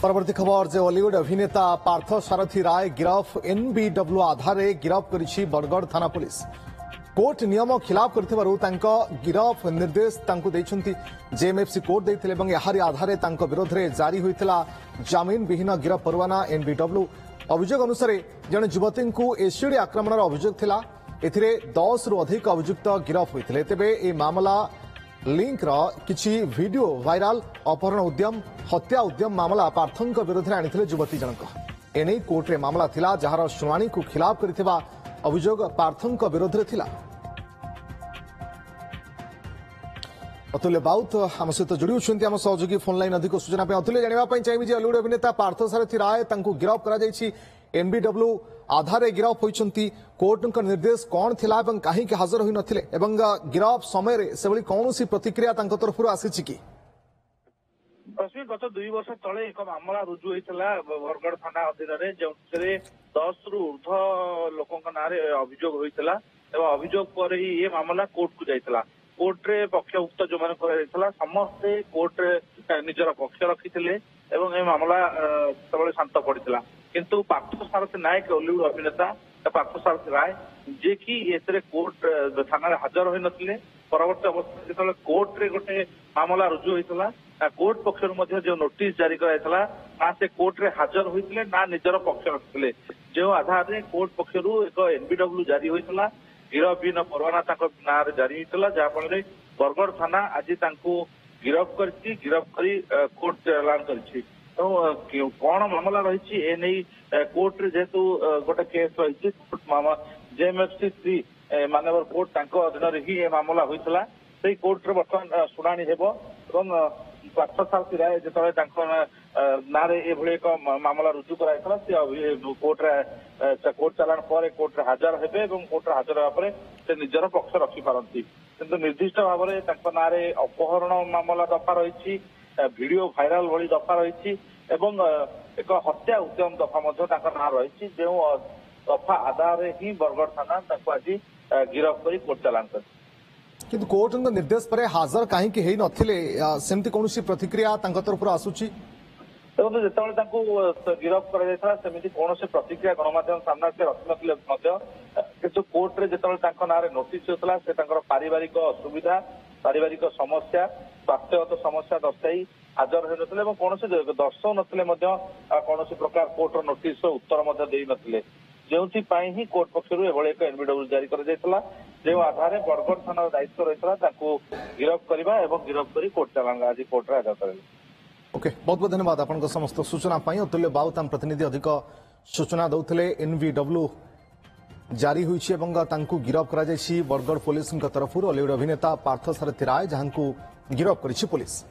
परवर्ती खबर जे बॉलीवुड अभिनेता पार्थ सारथी राय गिरफ एनबीडब्ल्यू आधार गिरफ करिछि बरगड़ थाना पुलिस। कोर्ट नियम खिलाफ करथिबारु तांको गिरफ निर्देश तांको दैछंती जेएमएफसी कोर्ट दैथिले एवं याहारी आधार तांको विरोध रे जारी होइतिला जामीन विहीन गिरफ परवाना एनबीडब्ल्यू। अभियोग अनुसार जने युवती को एसीडी आक्रमणर अभियोग थिला। एथिरे 10 रु अधिक अभियुक्त गिरफ होइतिले। तेबे ए मामला लिंक किछि वीडियो वायरल अपहरण उद्यम हत्या उद्यम मामला पार्थंक विरोध में आनिथिले युवती जनक। एने कोर्ट रे मामला थिला जहार शुणाणी को खिलाफ करथिबा अभियोग पार्थंक विरोध रे थिला। अतुल्य बाउत आम सहित जोड़ी होती आम सहयोगी फोन लाइन अधिक सूचना अतुल्य जानापी चाहिए हॉलीवुड अभिनेता पार्थ सारथी राय गिरफ कर एनबीडब्ल्यू आधार गिरफ होती कोर्ट निर्देश कौन थिला एवं कहीं हाजर होई नथिले एवं गिरफ समय से कौन सी प्रतिक्रिया तरफ आसी कि गत 2 वर्ष तले एक मामला रुजु होता बरगड़ थाना अधीन जो 10 रु ऊर्ध लोकों नाँ अभियोग होता अभियोग पर ही ये मामला कोर्ट को जाइला। कोर्ट रे पक्षभुक्त जो मैंने समस्ते कोर्ट निजर पक्ष रखी मामला जो शांत पड़ा किंतु पार्थ सारथी नायक हॉलीवुड अभिनेता पार्थ सारथी राय जे कि कोर्ट थाना हाजर होई नथिले। परवर्ती अवस्था जो कोर्ट रे गोटे मामला रुजु होता कोर्ट पक्षर जो नोटिस जारी कराइला ना से कोर्ट रे हाजर होते ना निजर पक्ष रखते जो आधार रे कोर्ट पक्षर एक एनबीडब्ल्यू जारी होता गिरफ विहीन परवाना ना जारी होता जहाँफल बरगड़ थाना आज गिरफ कर कोर्ट चालान कर कौन मामला रही एने कोर्ट रे जेहेतु गोटे केस रही जेएमएफसी मानवर कोर्ट अधीन ही मामला होता से कोर्ट रे बर्तमान शुणाणी हेब। पार्थ सारथी राय जो ना एक मामला रुजु कराइला कोर्ट चालान पर कोर्ट हाजर हेबे कोर्ट हाजर होगा से निजर पक्ष रखिपारती किंतु निर्दिष्ट भाव में ना अपहरण मामला दफा रही वीडियो वायरल भली दफा रही एक हत्या उद्यम दफा ना रही जो दफा आधार ही बरगड़ थाना आज गिरफ कर कोर्ट चालान कर किंतु कोर्ट निर्देश पर हाजर कहीं नथिले सेमती कौन प्रतिक्रिया तरफ आसूची देखो जो गिरफ करमती कौन प्रतिक्रिया गणमाध्यम सामना से रखी नथिले किंतु कोर्ट रे जो ना नोटिस होता से पारिवारिक असुविधा पारिवारिक समस्या स्वास्थ्यगत समस्या दर्शाई हाजर होते कौन दर्शाऊ नथिले कौन प्रकार कोर्ट नोटिस उत्तर दे नथिले जो ही कोर्ट पक्षर एक एनबीडब्ल्यू जारी कर जो आधार बरगड़ थाना दायित्व रही गिरफ करने गिरफ कर कोर्ट चालान आज कोर्ट हाजर कर। ओके बहुत बहुत धन्यवाद आपन समस्त सूचना अतुल्य बाउत आम प्रतिनिधि अधिक सूचना दौले एनबीडब्ल्यू जारी होइछि गिरफ कर बरगड़ पुलिस तरफ हॉलीवुड अभिनेता पार्थ सारथी राय जहां गिरफ करिछि पुलिस।